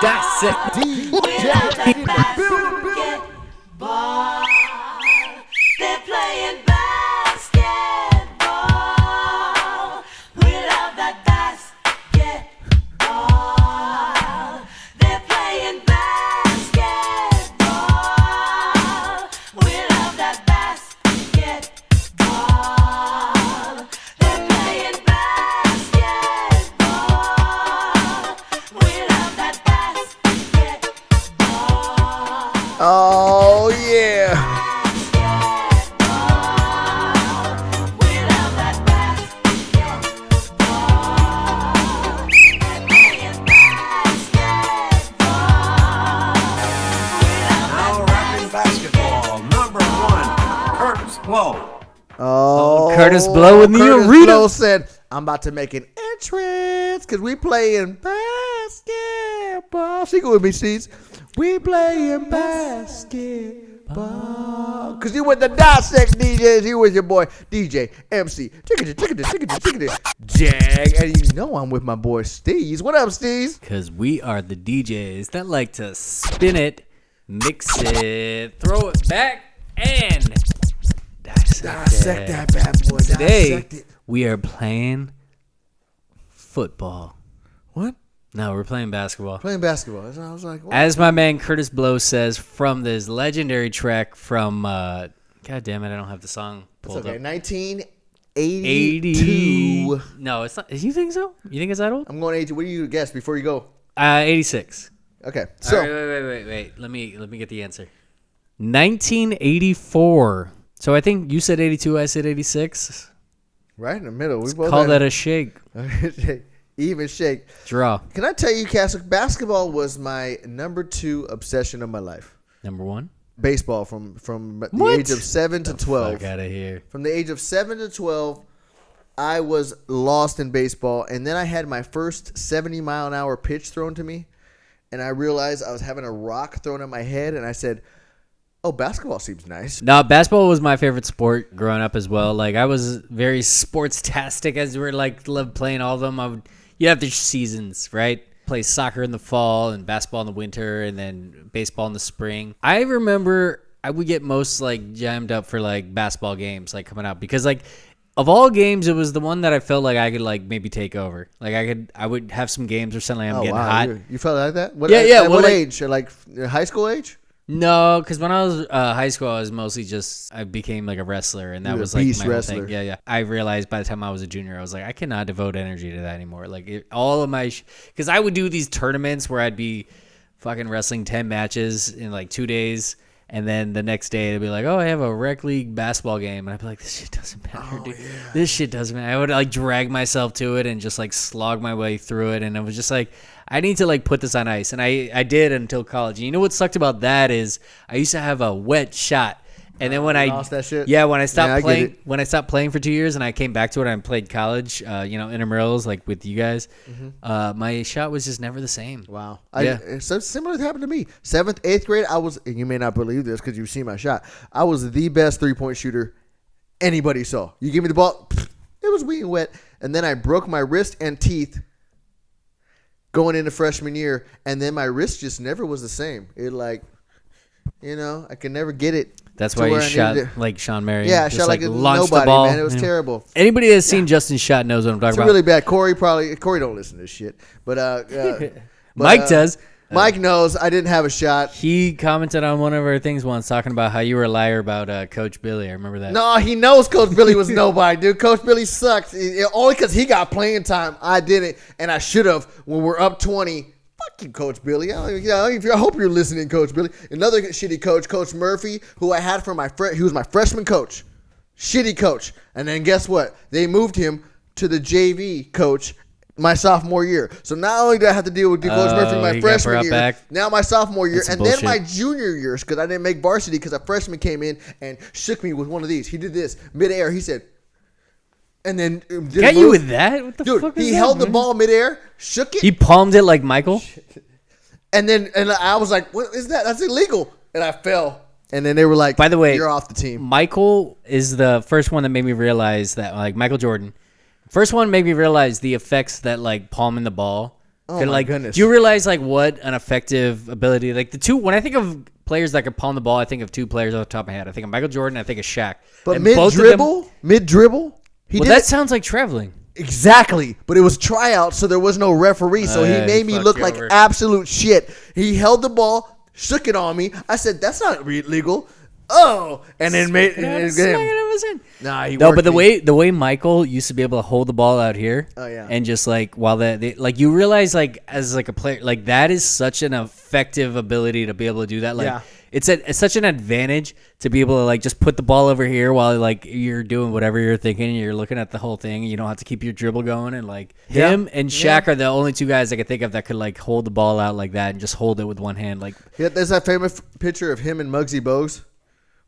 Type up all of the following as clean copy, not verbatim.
Dissect DJs. They're playing basketball. We love that basketball. They're playing basketball. We love that basketball. They're playing basketball. We love that basketball. Oh, yeah. Blow. Oh, Kurtis Blow in the Kurtis arena. Blow said, I'm about to make an entrance because we playing basketball. Sing it with me, Steez. We playing basketball. Because you with the Dissect DJs. You with your boy, DJ, MC, Jag. And you know I'm with my boy, Steez. What up, Steez? Because we are the DJs that like to spin it, mix it, throw it back, and Dissect that bad boy. Today, Dissect it. we are playing football. What? No, we're playing basketball. Playing basketball. I was like, what? As my man Kurtis Blow says from this legendary track from, God damn it, I don't have the song It's pulled okay. up. 1982. No, it's not. You think so? You think it's that old? I'm going 82. What do you guess before you go? 86. Okay. So, All right, wait. Let me get the answer. 1984. So I think you said 82, I said 86. right in the middle. We both Call had- that a shake. even shake. Draw. Can I tell you, Castle, basketball was my number 2 obsession of my life. Number 1. Baseball from the What? age of 7 to 12. Fuck out of here. From the age of 7 to 12, I was lost in baseball. And then I had my first 70-mile-an-hour pitch thrown to me. And I realized I was having a rock thrown at my head. And I said, oh, basketball seems nice. No, basketball was my favorite sport growing up as well. Like I was very sports-tastic as we were loved playing all of them. You have the seasons, right? Play soccer in the fall and basketball in the winter and then baseball in the spring. I remember I would get most jammed up for basketball games coming out because of all games, it was the one that I felt like I could maybe take over. I would have some games where suddenly I'm getting hot. You felt like that? What, Yeah. At Well, what age? High school age? No, because when I was high school, I was mostly I became a wrestler, and that was my beast whole wrestler. thing. Yeah. I realized by the time I was a junior, I was like, I cannot devote energy to that anymore. All of my, because I would do these tournaments where I'd be fucking wrestling 10 matches in 2 days, and then the next day it'd be like, oh, I have a rec league basketball game, and I'd be like, this shit doesn't matter, dude. Yeah. This shit doesn't matter. I would drag myself to it and just slog my way through it, and it was just I need to put this on ice, and I did until college. And you know what sucked about that is I used to have a wet shot, and then when I lost that shit? yeah, when I stopped Yeah, I get playing, it. when I stopped playing for 2 years, and I came back to it, and I played college, intramurals with you guys. My shot was just never the same. Wow. Yeah. So similar happened to me. 7th, 8th grade, I was, and you may not believe this because you've seen my shot, I was the best three-point shooter anybody saw. You give me the ball, it was wet and wet. And then I broke my wrist and teeth going into freshman year, and then my wrist just never was the same. It I could never get it. That's to why you where I shot needed it. like Sean Marion. Yeah, I just, shot like launched nobody, the ball. man. It was terrible. Anybody that's seen Justin's shot knows what I'm talking It's about. really bad. Corey don't listen to this shit. But Mike does. Mike knows I didn't have a shot. He commented on one of our things once talking about how you were a liar about Coach Billy. I remember that. No, he knows Coach Billy was nobody, dude. Coach Billy sucks. Only because he got playing time. I didn't, and I should have when we're up 20. Fuck you, Coach Billy. I hope you're listening, Coach Billy. Another shitty coach, Coach Murphy, who I had for he was my freshman coach. Shitty coach. And then guess what? They moved him to the JV coach my sophomore year. So not only did I have to deal with Coach Murphy my he got freshman brought year, back. now my sophomore year, That's some and then bullshit. my junior years, because I didn't make varsity because a freshman came in and shook me with one of these. He did this midair. He said, and then did a Got you move. with that? What the Dude, fuck is he that, held the man? ball midair, shook it, He palmed it like Michael. and I was like, "What is that? That's illegal!" And I fell. And then they were like, By the way, you're off the team." Michael is the first one that made me realize that, Michael Jordan, first one made me realize the effects that palming the ball Oh Could, my like, goodness. Do you realize like what an effective ability? Like the two, when I think of players that could palm the ball, I think of two players off the top of my head. I think of Michael Jordan. I think of Shaq. But And mid both of dribble, he well, did that it. sounds like traveling. Exactly, but it was tryout, so there was no referee. So he yeah, made he me fucked look you like over. absolute shit. He held the ball, shook it on me. I said, "That's not legal." Oh, and then made Nah, he No, worked but me. the way Michael used to be able to hold the ball out here, Oh, yeah. and just like while like you realize like as like a player, like that is such an effective ability to be able to do that. Like Yeah. it's such an advantage to be able to like just put the ball over here while like you're doing whatever you're thinking. You're looking at the whole thing. You don't have to keep your dribble going. And like him and Shaq are the only two guys I can think of that could like hold the ball out like that and just hold it with one hand. Like Yeah, there's that famous picture of him and Muggsy Bogues,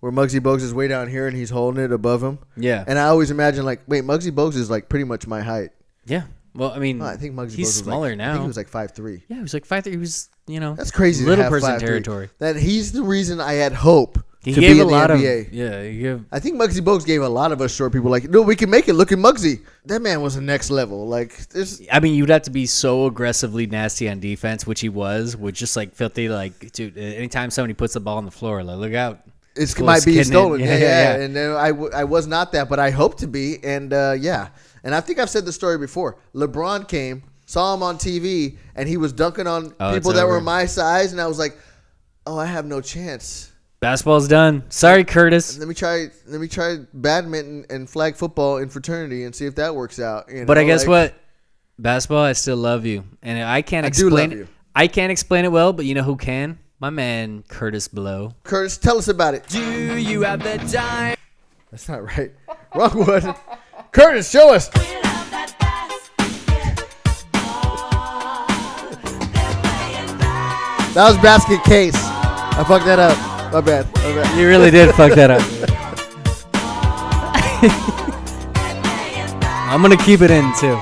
where Muggsy Bogues is way down here and he's holding it above him. Yeah. And I always imagine like, wait, Muggsy Bogues is like pretty much my height. yeah. Well, I mean, I think Muggsy Bogues he's was smaller like, now. I think he was like 5'3". Yeah, he was like 5'3". He was, That's crazy. Little to have person 5'3". territory. That he's the reason I had hope He to gave be a in the lot NBA. of He gave. I think Muggsy Bogues gave a lot of us short people like, no, we can make it. Look at Muggsy. That man was the next level. Like this. I mean, you'd have to be so aggressively nasty on defense, which he was, with just like filthy. Like, dude, anytime somebody puts the ball on the floor, like, look out. It Full might be skin stolen. in. Yeah. And then I was not that, but I hope to be. And yeah. And I think I've said the story before. LeBron came, saw him on TV, and he was dunking on Oh, people it's that were over. my size, and I was like, oh, I have no chance. Basketball's done. Sorry, Curtis. Let me try badminton and flag football in fraternity and see if that works out. You But know, I guess like, what? Basketball, I still love you, and I can't I do explain love it. you. I can't explain it well, but you know who can? My man, Kurtis Blow. Curtis, tell us about it. Do you have the time? That's not right. Wrong one. Curtis, show us. We love that That was basket case. I fucked that up. My bad. You really did fuck that up. I'm gonna keep it in too.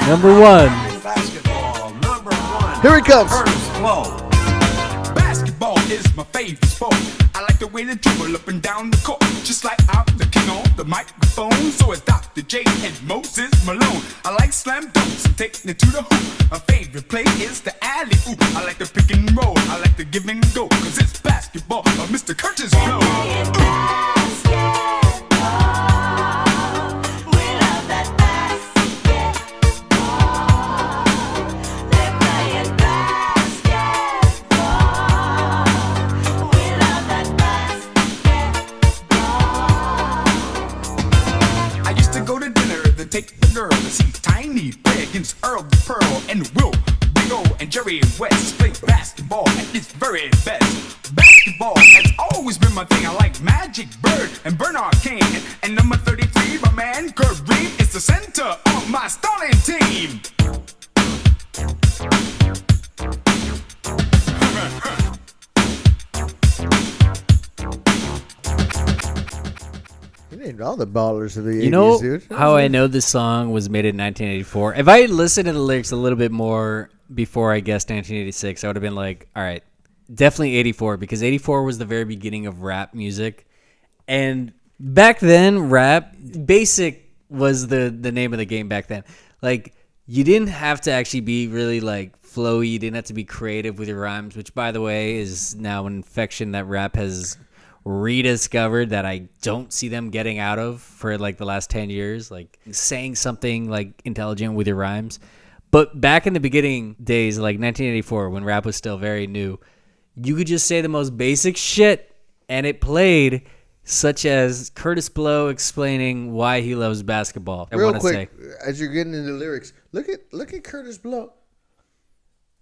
Number one. Basketball, number one. Here he comes. Kurtis Blow. Basketball is my favorite sport. I like the way they dribble up and down the court. Just like I'm the king on the microphone. So is Dr. J and Moses Malone. I like slam dunks and taking it to the hoop. My favorite play is the alley oop. I like the pick and roll. I like the give and go. Cause it's basketball of Mr. Kurtis Blow. I used to go to dinner to take the girl to see Tiny play against Earl the Pearl and Will, Big O, and Jerry West play basketball at its very best. Basketball has always been my thing. I like Magic Bird and Bernard King. And number 33, my man, Kareem, is the center of my starting team. You named all the ballers of the 80s, You know dude. how I know this song was made in 1984? If I had listened to the lyrics a little bit more before I guessed 1986, I would have been like, all right, definitely 84, because 84 was the very beginning of rap music. And back then, rap, basic was the name of the game back then. Like, you didn't have to actually be really like flowy. You didn't have to be creative with your rhymes, which, by the way, is now an infection that rap has rediscovered that I don't see them getting out of for like the last 10 years, like saying something like intelligent with your rhymes. But back in the beginning days, like 1984, when rap was still very new, you could just say the most basic shit and it played, such as Kurtis Blow explaining why he loves basketball. I Real want to quick, say, as you're getting into the lyrics, look at Kurtis Blow.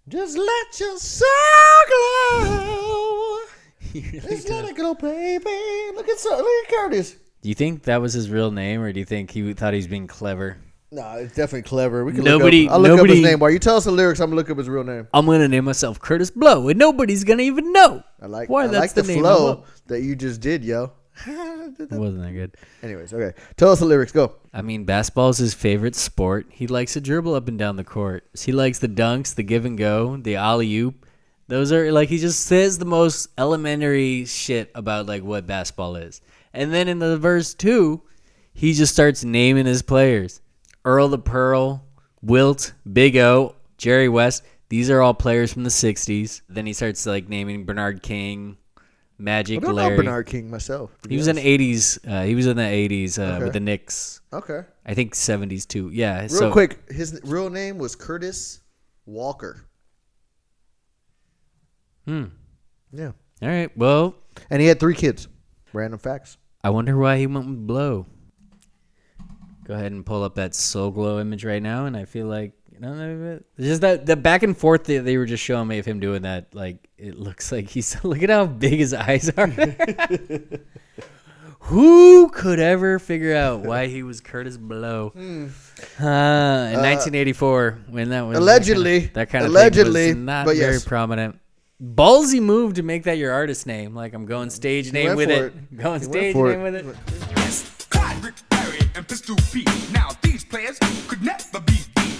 Just let your soul glow. Just let it go, baby. Look at Curtis. do you think that was his real name, or do you think he thought he was being clever? No, it's definitely clever. We can Nobody- I'll look up his nobody- name. While you tell us the lyrics, I'm gonna look up his real name. I'm gonna name myself Kurtis Blow, and nobody's gonna even know. I like that's the name I'm flow up. that you just did, yo. It wasn't that good. Anyways, okay. Tell us the lyrics. Go. I mean, basketball is his favorite sport. He likes to dribble up and down the court. He likes the dunks, the give and go, the alley oop. Those are like, he just says the most elementary shit about like what basketball is. And then in the verse 2, he just starts naming his players. Earl the Pearl, Wilt, Big O, Jerry West. These are all players from the 60s. Then he starts like naming Bernard King, Magic, I don't Larry. know Bernard King myself. He was in the 80s. He was in the 80s with the Knicks. Okay. I think 70s too. Yeah. Real quick, his real name was Kurtis Walker. Yeah. All right. Well, And he had 3 kids. Random facts. I wonder why he went with Blow. Go ahead and pull up that Soul Glow image right now, and I feel like just that the back and forth that they were just showing me of him doing that. Like it looks like he's look at how big his eyes are. Who could ever figure out why he was Kurtis Blow? In 1984, when that was Allegedly. that kind of Allegedly, thing was not but very yes. prominent. Ballsy move to make that your artist name. Like I'm going stage name went with for it. it. Going He stage went for name it. with it. Yes, Clyde, Rick Perry, and Pistol Pete. Now these players could never be beat.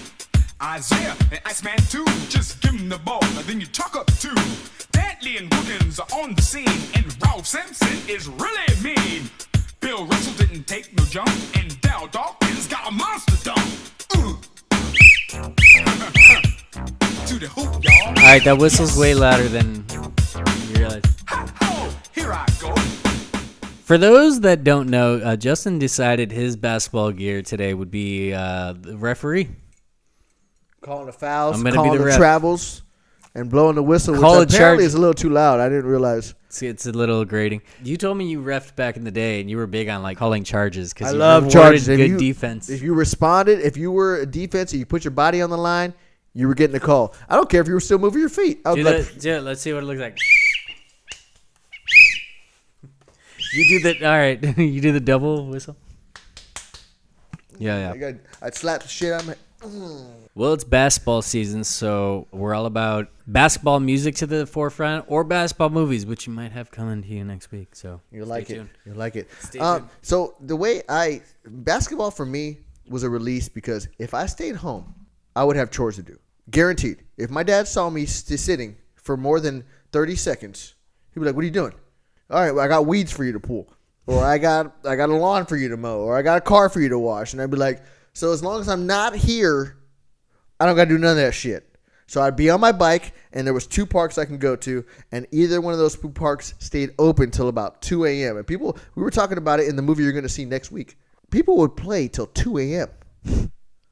Isaiah and Iceman too. Just give 'em the ball, and then you talk up too. Dantley and Wilkins are on the scene, and Ralph Sampson is really mean. Bill Russell didn't take no jump, and Dal Dawkins got a monster dump. To the hoop, y'all. All right, that whistle's way louder than you realize. Ho, here I go. For those that don't know, Justin decided his basketball gear today would be the referee. Calling the fouls, I'm gonna be calling the the ref. travels, and blowing the whistle, Call which a apparently charge. is a little too loud. I didn't realize. It's a little grating. You told me you refed back in the day, and you were big on like calling charges because I you love rewarded charges. If good you- defense. If you responded, if you were a defense and you put your body on the line, you were getting a call. I don't care if you were still moving your feet. I was like, Let's see what it looks like. You do the all right. You do the double whistle. Yeah. I'd slap the shit out of my. Well, it's basketball season, so we're all about basketball music to the forefront or basketball movies, which you might have coming to you next week. So You'll like it. tuned. You'll like it. Stay tuned. So the way basketball for me was a release because if I stayed home, I would have chores to do. Guaranteed. If my dad saw me sitting for more than 30 seconds, he'd be like, "What are you doing?" "All right, well, I got weeds for you to pull, or I got a lawn for you to mow, or I got a car for you to wash." And I'd be like, "So as long as I'm not here, I don't got to do none of that shit." So I'd be on my bike, and there was 2 parks I can go to, and either one of those 2 parks stayed open till about 2 a.m. And we were talking about it in the movie you're going to see next week. People would play till 2 a.m.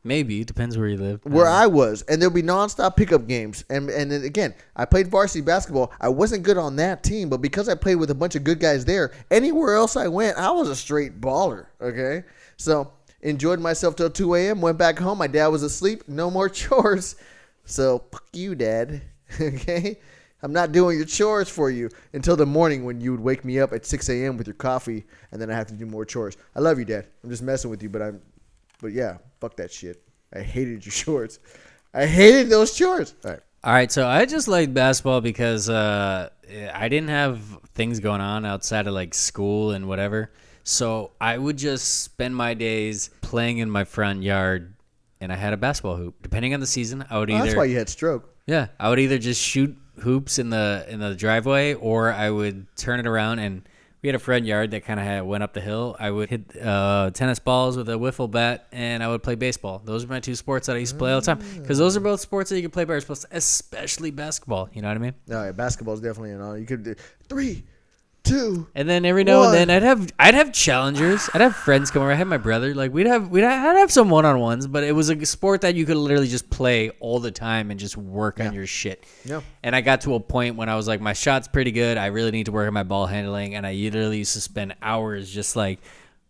Maybe depends where you live. where I was, and there'll be nonstop pickup games. And then again, I played varsity basketball. I wasn't good on that team, but because I played with a bunch of good guys there, anywhere else I went, I was a straight baller. Okay, so enjoyed myself till 2 a.m. Went back home. My dad was asleep. No more chores. So fuck you, Dad. Okay, I'm not doing your chores for you until the morning when you would wake me up at 6 a.m. with your coffee, and then I have to do more chores. I love you, Dad. I'm just messing with you, but yeah, fuck that shit. I hated your chores. I hated those chores. All right. All right, so I just like basketball because I didn't have things going on outside of like school and whatever. So I would just spend my days playing in my front yard, and I had a basketball hoop. Depending on the season, I would either That's why you had stroke. I would either just shoot hoops in the driveway, or I would turn it around, and we had a front yard that kind of went up the hill. I would hit tennis balls with a wiffle bat, and I would play baseball. Those are my 2 sports that I used to play all the time because those are both sports that you can play by yourself, especially basketball. You know what I mean? No, yeah, basketball's definitely an all. You could do 3, 2. And then every now One. and then I'd have challengers. I'd have friends come over. I had my brother. Like I'd have some one-on-ones, but it was a sport that you could literally just play all the time and just work on your shit. Yeah. And I got to a point when I was like, my shot's pretty good. I really need to work on my ball handling, and I literally used to spend hours just like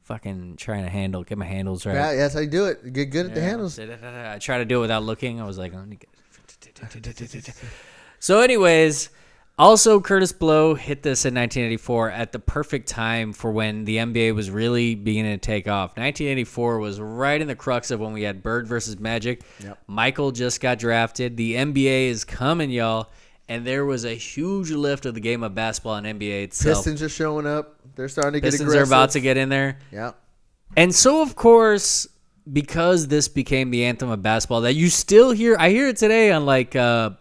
fucking trying to get my handles right. Yeah, that's how you do it. You get good at the handles. I try to do it without looking. I was like, so anyways, also Kurtis Blow hit this in 1984 at the perfect time for when the NBA was really beginning to take off. 1984 was right in the crux of when we had Bird versus Magic. Yep. Michael just got drafted. The NBA is coming, y'all. And there was a huge lift of the game of basketball in NBA itself. Pistons are showing up. They're starting to Pistons get aggressive. are about to get in there. Yeah. And so, of course, because this became the anthem of basketball that you still hear, I hear it today on like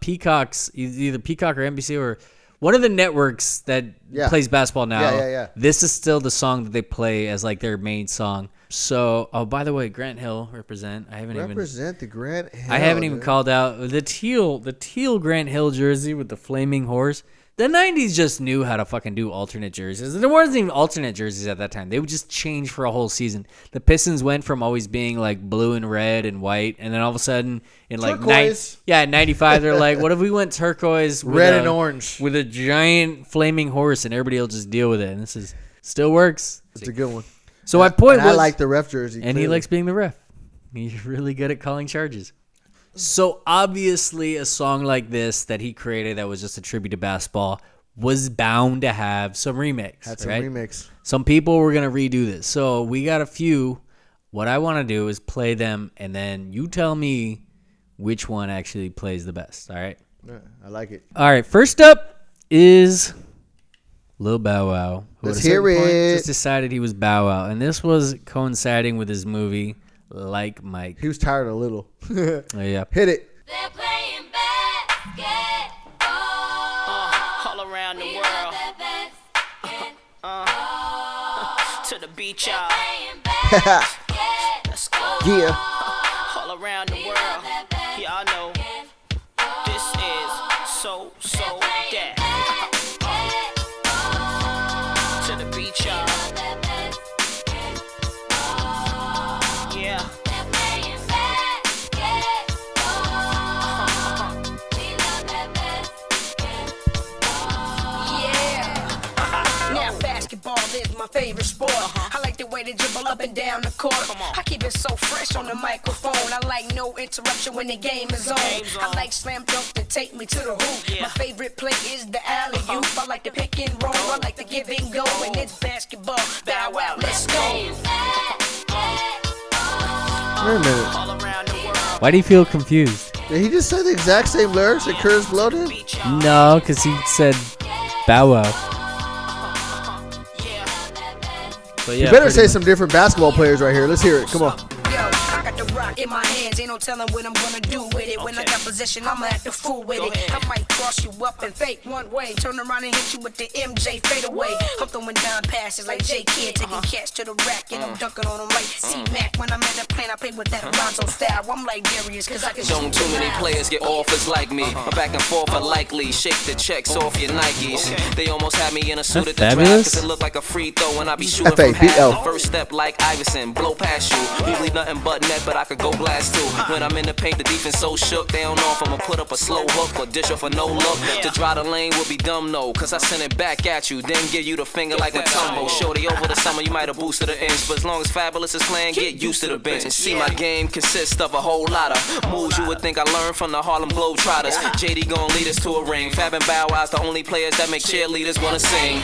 Peacock's, either Peacock or NBC or one of the networks that Yeah. plays basketball now. Yeah. This is still the song that they play as like their main song. So, oh, by the way, Grant Hill represent. I haven't Represent the Grant Hill. I haven't even dude. called out the teal Grant Hill jersey with the flaming horse. The 90s just knew how to fucking do alternate jerseys. There wasn't even alternate jerseys at that time. They would just change for a whole season. The Pistons went from always being like blue and red and white, and then all of a sudden in like Turquoise. in 95 they're like, what if we went turquoise with Red and orange. with a giant flaming horse, and everybody will just deal with it. And this is still works. It's a good one. So my point And was, I like the ref jersey. and he clearly. likes being the ref. He's really good at calling charges. So obviously a song like this that he created that was just a tribute to basketball was bound to have some remix. Had some right? remix. Some people were going to redo this. So we got a few. What I want to do is play them, and then you tell me which one actually plays the best. All right? Yeah, I like it. All right. First up is Lil Bow Wow, who Let's at a certain hear point it. just decided he was Bow Wow. And this was coinciding with his movie, Like Mike. He was tired a little. Oh, yeah. Hit it. They're playing basketball. All around the We world, love that basketball. to the beach, y'all. Playing basketball. Let's go. Yeah. All around the world, y'all know this is so that. To the beach, y'all. Yeah. Now basketball is my favorite sport. I like the way they dribble up and down the court. I keep it so fresh on the microphone. I like no interruption when the game is on. I like slam dunk to take me to the hoop. My favorite play is the alley oop. I like the pick and roll. I like the give and go. And it's basketball. Bow wow, let's go. Wait a minute. All around the world, Why do you feel confused? Did he just say the exact same lyrics that Kurtis Blow did? beach, y'all. No, because he said Bow Wow. Yeah. But yeah, You better pretty say much. some different basketball players right here. Let's hear it. Come on. Yo, I got the rock in my hands, ain't no telling what I'm gonna do with it. When I got possession, I'ma act the fool with Go it. ahead. I might cross you up and fake one way, turn around and hit you with the MJ fadeaway. I'm throwing down passes like J Kidd, taking cats to the rack, and I'm dunking on them like C-Mac. When I'm in the plane, I play with that Alonzo style. I'm like Darius, cause I can Don't shoot too many players get offers like me. My back and forth are likely. Shake the checks off your Nikes. They almost had me in a suit at the draft Fabulous. cause it looked like a free throw when I be shooting from FABL. half. The first step like Iverson, blow past you. Usually nothing but net, but I could go blast too. When I'm in the paint, the defense so shook. They don't know if I'ma put up a slow hook or dish off a no look. To dry the lane would be dumb, no. Cause I send it back at you, then give you the finger like a tumble. Shorty over the summer, you might have boosted the inch. But as long as Fabulous is playing, get used to the bench. And see, my game consists of a whole lot of moves you would think I learned from the Harlem Globetrotters. JD gon' lead us to a ring. Fab and Bow Wow's the only players that make cheerleaders wanna sing.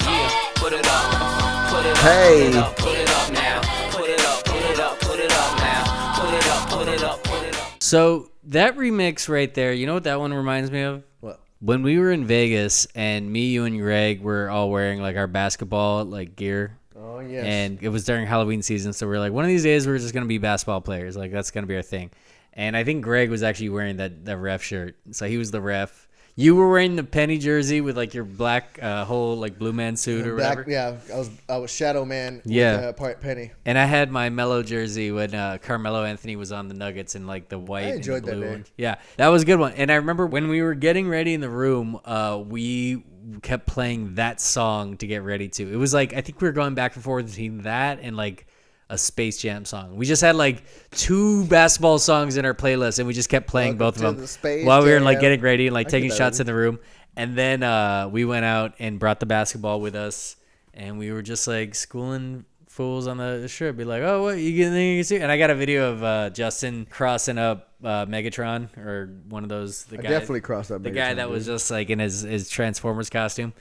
Yeah, put it up, put it up, Hey. put it up, put it up now. Put it up, put it up, put it up now. Put it up, put it up, put it up. So that remix right there, you know what that one reminds me of? What? When we were in Vegas and me, you, and Greg were all wearing like our basketball like gear. Oh, yes. And it was during Halloween season, so we're like, one of these days we're just gonna be basketball players. Like that's gonna be our thing. And I think Greg was actually wearing that ref shirt, so he was the ref. You were wearing the Penny jersey with like your black whole like blue man suit or whatever. Back, yeah, I was Shadow Man. Yeah. With, Penny. And I had my Mellow jersey when Carmelo Anthony was on the Nuggets in like the white and enjoyed that blue day. one. Yeah, that was a good one. And I remember when we were getting ready in the room, we kept playing that song to get ready to. It was like I think we were going back and forth between that and like a Space Jam song. We just had like 2 basketball songs in our playlist, and we just kept playing Welcome both to of the them Space while we were like Jam. getting ready and like I taking get that shots one. in the room. And then we went out and brought the basketball with us, and we were just like schooling fools on the strip. Be like, oh, what you can see? And I got a video of Justin crossing up Megatron or one of those. The I guy, definitely crossed up the guy Megatron, that was dude. just like in his Transformers costume.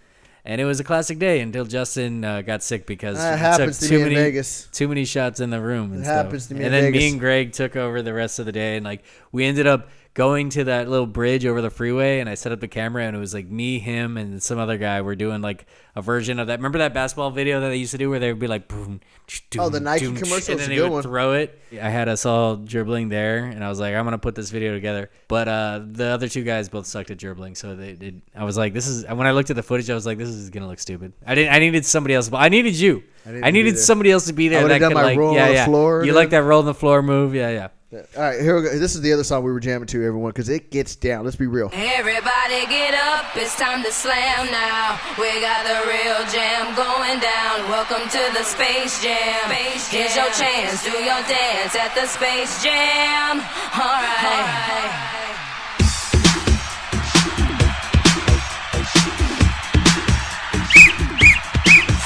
And it was a classic day until Justin got sick because That he happens took to too me in many Vegas. too many shots in the room. And It stuff. happens to me And in then Vegas. me and Greg took over the rest of the day, and like we ended up going to that little bridge over the freeway, and I set up the camera, and it was like me, him, and some other guy were doing like a version of that. Remember that basketball video that they used to do where they would be like, boom, Oh, the Nike commercial and is then a they good would one. throw it. I had us all dribbling there, and I was like, I'm gonna put this video together. But the other two guys both sucked at dribbling, so they did. I was like, this is. When I looked at the footage, I was like, this is gonna look stupid. I needed somebody else. I needed you. I needed somebody else to be there. I would've that done could my like, roll yeah, on the yeah. floor You then. like that roll on the floor move? Yeah, yeah. All right, here we go. This is the other song we were jamming to, everyone, because it gets down. Let's be real. Everybody get up, it's time to slam now. We got the real jam going down. Welcome to the Space Jam. Here's your chance, do your dance at the Space Jam. Alright.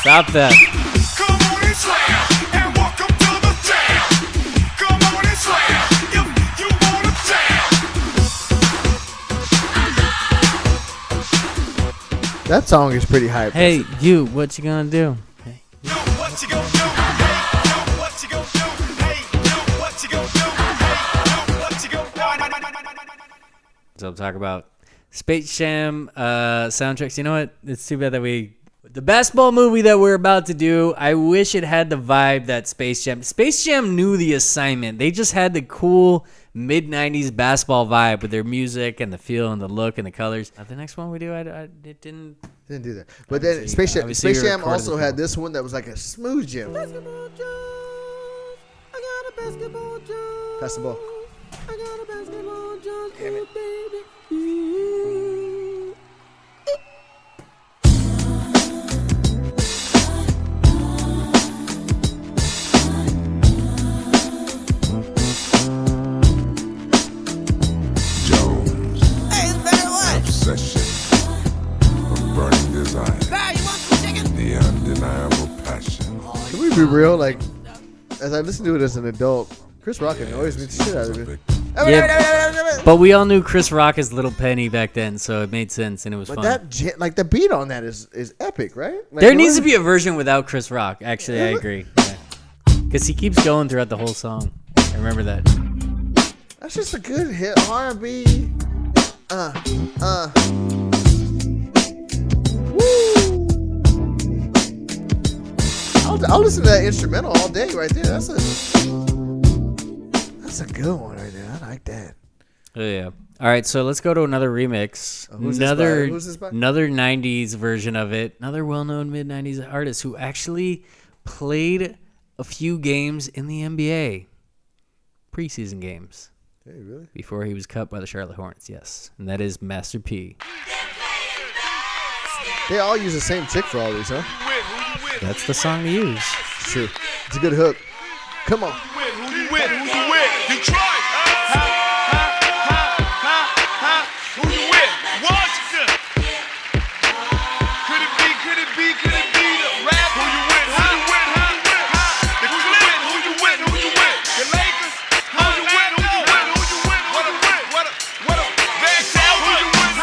Stop that. Come on and slam, and welcome to the jam. Come on and slam, if you wanna jam. That song is pretty hype. Hey, you, what you gonna do? Yo, what you gonna do? Hey, yo, what you gonna do? Hey, yo, what you gonna do? Hey, yo, what you gonna do? So I'm talking about Space Jam soundtracks. You know what? It's too bad that the basketball movie that we're about to do, I wish it had the vibe that Space Jam knew the assignment. They just had the cool mid-90s basketball vibe with their music and the feel and the look and the colors. The next one we do, it didn't. Didn't do that. But then Obviously, Space we Jam recorded also the had film. this one that was like a smooth jam. Pass the ball. Damn it. Obsession of burning desire. The undeniable passion. Can we be real? Like, as I listen to it as an adult, Chris Rock annoys me the shit out of it. Yeah, but we all knew Chris Rock as Little Penny back then, so it made sense and it was But fun. that like the beat on that is epic, right? Like, There it needs to was- be a version without Chris Rock. Actually, I agree. Because he keeps going throughout the whole song. I remember that. That's just a good hit R&B. Woo. I'll listen to that instrumental all day right there. That's a good one right there. I like that. Oh yeah. All right, so let's go to another remix. Who's this by? Who's this by? Another 90s version of it. Another well-known mid-90s artist who actually played a few games in the NBA. Preseason games. Hey, really? Before he was cut by the Charlotte Hornets, yes. And that is Master P. They all use the same chick for all these, huh? That's the song to use. It's true. It's a good hook. Come on. Who you with? Detroit. Who you with? Washington. Could it be the rap? Who you with? The Clippers. Who you with? The Lakers. Who you with? What a bad sound. Who you with?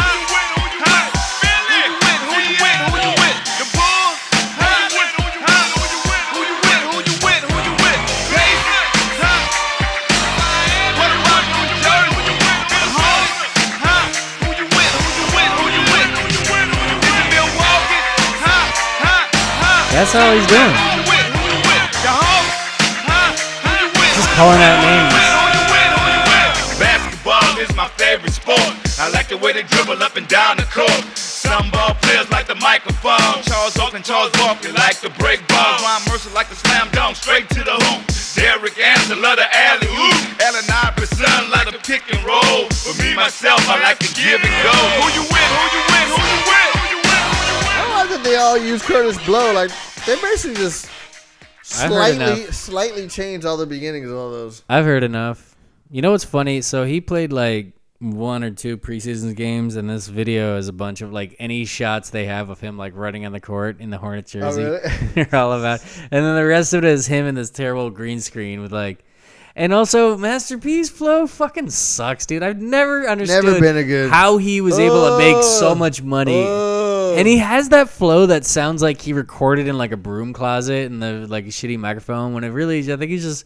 Philly. Who you with? The Bulls. Who you with? Cleveland. What about New Jersey? The Hawks. Who you with? Is it Milwaukee? That's all he's doing. The Hawks. Just calling out names. Basketball is my favorite sport. I like the way they dribble up and down the court. Some ball players like the microphone. Charles Barkley like the break balls. Ron Mercer like the slam dunk straight to the hoop. Derrick Anderson love the alley oop. Allen Iverson like the pick and roll. For me myself, I like to give and go. Who you with? I like that they all use Kurtis Blow. Like, they basically just I heard enough. slightly changed all the beginnings of all those. I've heard enough. You know what's funny? So he played like one or two preseason games, and this video is a bunch of like any shots they have of him like running on the court in the Hornets jersey. Oh, really? They're all about. And then the rest of it is him in this terrible green screen with like. And also, Master P's flow fucking sucks, dude. I've never understood been a good- how he was able to make so much money. And he has that flow that sounds like he recorded in like a broom closet and the like shitty microphone. When it really, I think he's just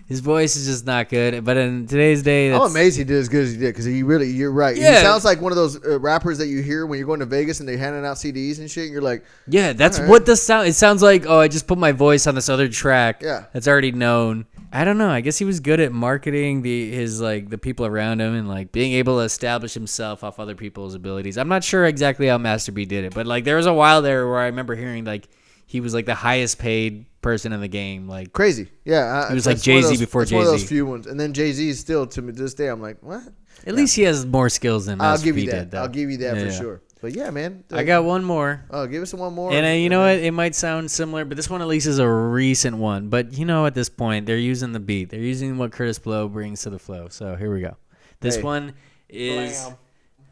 His voice is just not good. But in today's day, I'm amazed he did as good as he did because you're right. Yeah. He sounds like one of those rappers that you hear when you're going to Vegas and they're handing out CDs and shit. And you're like, yeah, that's all right. what the sound. It sounds like, oh, I just put my voice on this other track. Yeah. That's already known. I don't know. I guess he was good at marketing the people around him and like being able to establish himself off other people's abilities. I'm not sure exactly how Master B did it, but like there was a while there where I remember hearing like he was like the highest paid person in the game. Like crazy. Yeah. He was like Jay-Z before Jay-Z. One of those Jay-Z. few ones. And then Jay-Z is still, to this day, I'm like, what? At least he has more skills than I'll Master give B you that. did, though. I'll give you that Yeah, for yeah. sure. But yeah, man. I got one more. Oh, give us one more. And you know what? It might sound similar, but this one at least is a recent one. But you know, at this point, they're using the beat. They're using what Kurtis Blow brings to the flow. So here we go. This Hey. one is. Blam.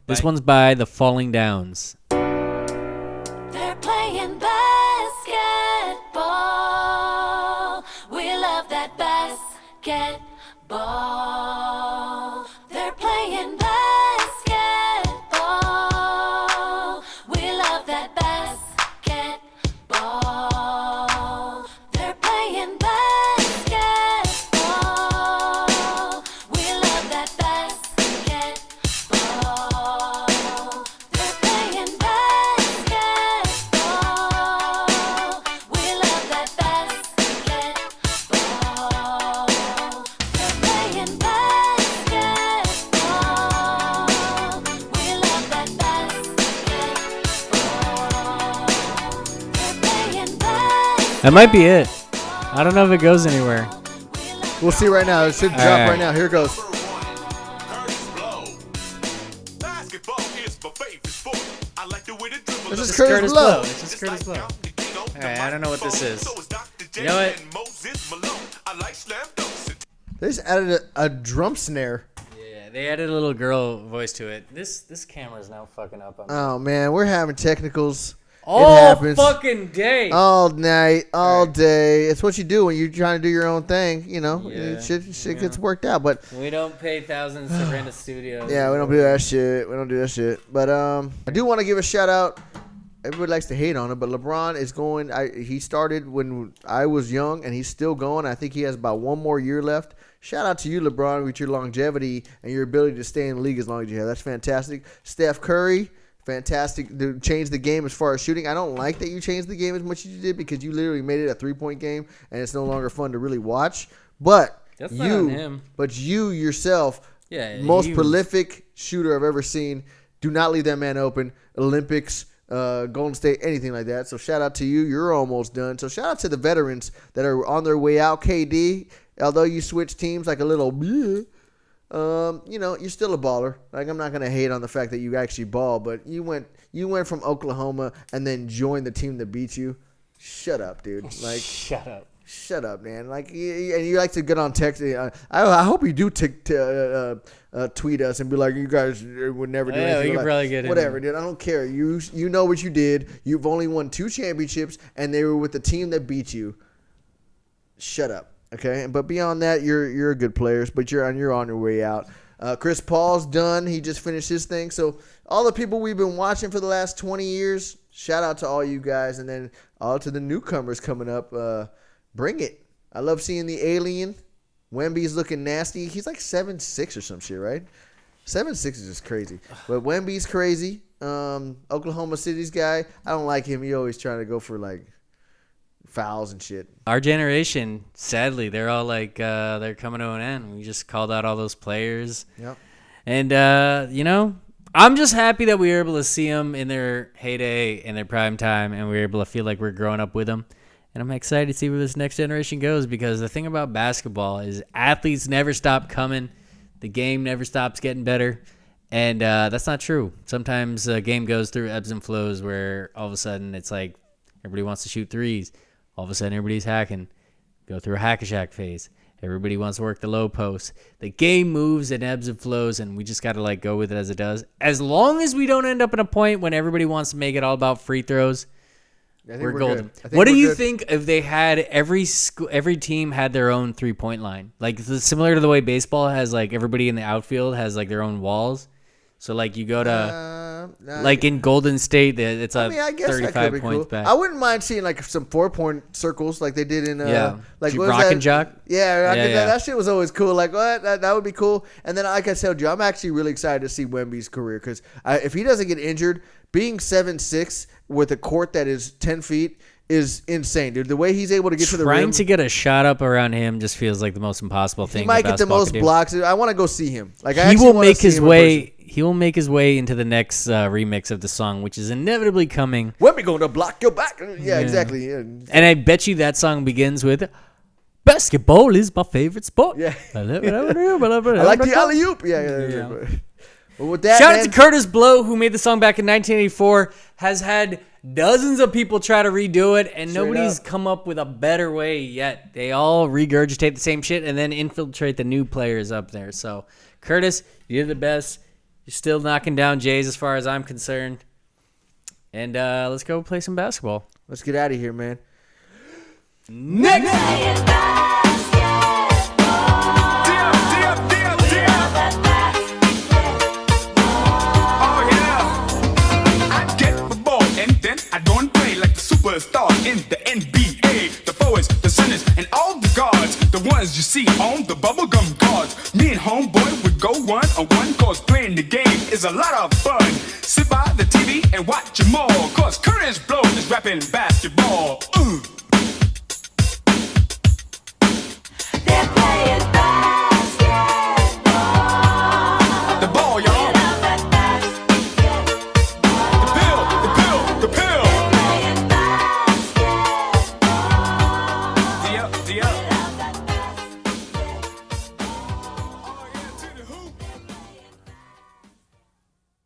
This one's by the Falling Downs. They're playing basketball. We love that basketball. They're playing basketball. We love that basketball. They're playing basketball. We love that basketball. They're playing basketball. We love that basketball. They're playing basketball. We love that basketball. They're playing basketball. That might be it. I don't know if it goes anywhere. We'll see right now. It should drop right. right now. Here it goes. Kurtis Blow. Basketball is my favorite sport. I like the way the dribble. This is It's Kurtis Blow. It's just Kurtis Blow. Alright, I don't know what this is. You know what? They just added a drum snare. Yeah, they added a little girl voice to it. This camera's now fucking up on me. Oh, man. We're having technicals. All it happens. fucking day. All night, all day. It's what you do when you're trying to do your own thing. You know, Yeah, shit gets worked out. But We don't pay thousands to rent a studio. yeah, we don't do that shit. But I do want to give a shout out. Everybody likes to hate on him, but LeBron is going. He started when I was young, and he's still going. I think he has about one more year left. Shout out to you, LeBron, with your longevity and your ability to stay in the league as long as you have. That's fantastic. Steph Curry. Fantastic to change the game as far as shooting. I don't like that you changed the game as much as you did because you literally made it a 3-point game and it's no longer fun to really watch. But That's not on him. But you yourself, Yeah, most he was- prolific shooter I've ever seen. Do not leave that man open. Olympics, Golden State, anything like that. So shout out to you. You're almost done. So shout out to the veterans that are on their way out. KD, although you switch teams like a little bleh, you know, you're still a baller. Like, I'm not gonna hate on the fact that you actually ball, but you went from Oklahoma and then joined the team that beat you. Shut up, dude. Like, Shut up. shut up, man. Like, and you like to get on text. I hope you do tweet us and be like, you guys would never do Yeah, anything. we could like, probably get in whatever, there. dude. I don't care. You know what you did. You've only won 2 championships, and they were with the team that beat you. Shut up. Okay, but beyond that, you're a good player, but you're on your way out. Chris Paul's done. He just finished his thing. So all the people we've been watching for the last 20 years, shout out to all you guys, and then all to the newcomers coming up. Bring it. I love seeing the alien. Wemby's looking nasty. He's like 7'6" or some shit, right? 7'6" is just crazy. But Wemby's crazy. Oklahoma City's guy, I don't like him. He always trying to go for like fouls and shit. Our generation, sadly, they're all like they're coming to an end. We just called out all those players. Yep. And, you know, I'm just happy that we were able to see them in their heyday, in their prime time, and we were able to feel like we're growing up with them. And I'm excited to see where this next generation goes because the thing about basketball is athletes never stop coming. The game never stops getting better. And that's not true. Sometimes a game goes through ebbs and flows where all of a sudden it's like everybody wants to shoot threes. All of a sudden everybody's hacking. Go through a hack-a-shack phase. Everybody wants to work the low post. The game moves and ebbs and flows, and we just got to like go with it as it does. As long as we don't end up in a point when everybody wants to make it all about free throws, we're golden. What do you think if they had every team had their own 3-point line? Like similar to the way baseball has like everybody in the outfield has like their own walls. So like you go to like in Golden State, it's a I guess that could 35 be points cool. back. I wouldn't mind seeing like some 4-point circles like they did in like what was Rock that? and Jock. Yeah, Yeah. that shit was always cool. Like what that would be cool. And then like I told you, I'm actually really excited to see Wemby's career because if he doesn't get injured, being 7'6" with a court that is 10 feet is insane, dude. The way he's able to get to the rim. Trying to get a shot up around him just feels like the most impossible thing. He might that get the basketball most could do. blocks. I want to go see him. Like He will make his way. He will make his way into the next remix of the song, which is inevitably coming. Wemby going to block your back. Yeah, exactly. Yeah. And I bet you that song begins with "Basketball is my favorite sport." Yeah. I I like the alley oop. Yeah. Well, with that, Shout man, out to Kurtis Blow, who made the song back in 1984, has had dozens of people try to redo it, and nobody's come up with a better way yet. They all regurgitate the same shit and then infiltrate the new players up there. So, Kurtis, you're the best. You're still knocking down Jays as far as I'm concerned. And let's go play some basketball. Let's get out of here, man. I don't play like the superstar in the NBA. The forwards, the centers, and all the guards, the ones you see on the bubblegum cards. Me and homeboy would go one-on-one, cause playing the game is a lot of fun. Sit by the TV and watch them all, cause Kurtis Blow is rapping basketball. They're playing